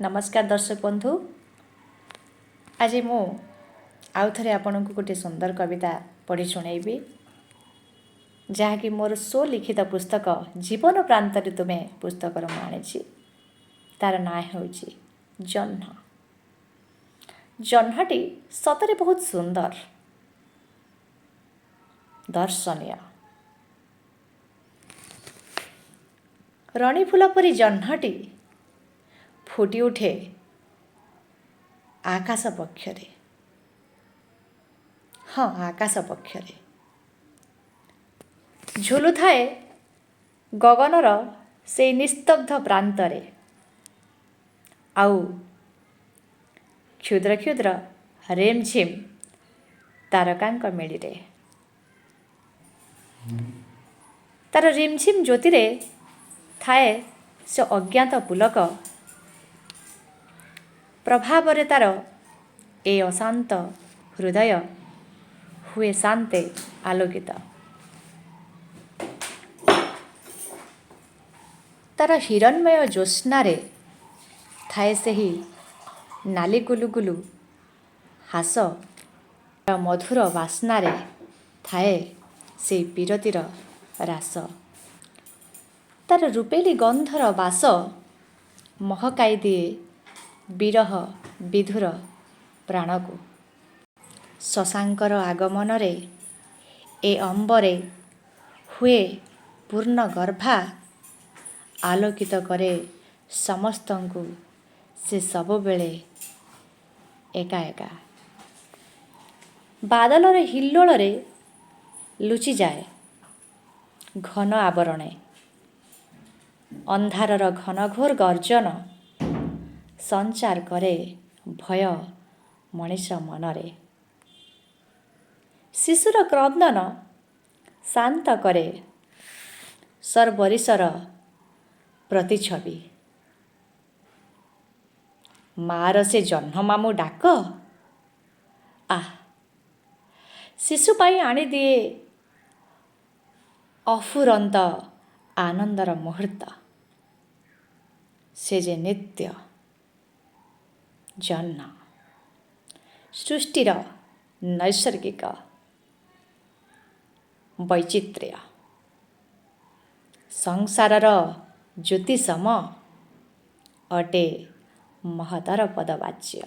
नमस्कार दर्शक बंधु। आज मु आउ थे आपण को गोटे सुंदर कविता पढ़ी शुणेबी जहाँकि मोर स्वलिखित पुस्तक जीवन प्रांतरे तुमे पुस्तक आनी तार ना हूँ जह्न। जह्नटी सतरे बहुत सुंदर दर्शनीय। रणि फूल परी जह्नटी फुटी उठे आकाश पक्षरे। हाँ, आकाश पक्षरे झुलु थाए गगनर से निस्तब्ध प्रांतरे। आउ क्षुद्र क्षुद्र रेमझिम तारकांक मेड़े तार रिमझिम ज्योतिरे थाए से अज्ञात पुलक प्रभाव तार ए अशांत हृदय हुए शांते आलोकित। तार हिरणमय ज्योत्स्नारे थाए सही नाली गुलुगुलु हास मधुर बास्नारे थाए से पीरतीर रास। तार रूपेली गंधर बास महकाई दिए विरह विधुर प्राण को। शशांकर आगमन रे ए अंबरे हुए पूर्ण गर्भा आलोकित करे समस्तंकु से सब बेले एका एका। बादल रे हिल्लोल रे लुचि जाए घन आवरणे। अंधारर घनघोर गर्जन संचार करे भय मनीष मनरे। शिशुर क्रंदन शांत करे सर्वरिशर प्रतिछवि। मार से जह्न मामू डाक आह शिशु पाई आनी दिए अफुरंत आनंदर मुहूर्त। से जे नित्य जह्न सृष्टिर नैसर्गिक वैचित्र्य संसारर ज्योतिषम अटे महतर पदवाच्य।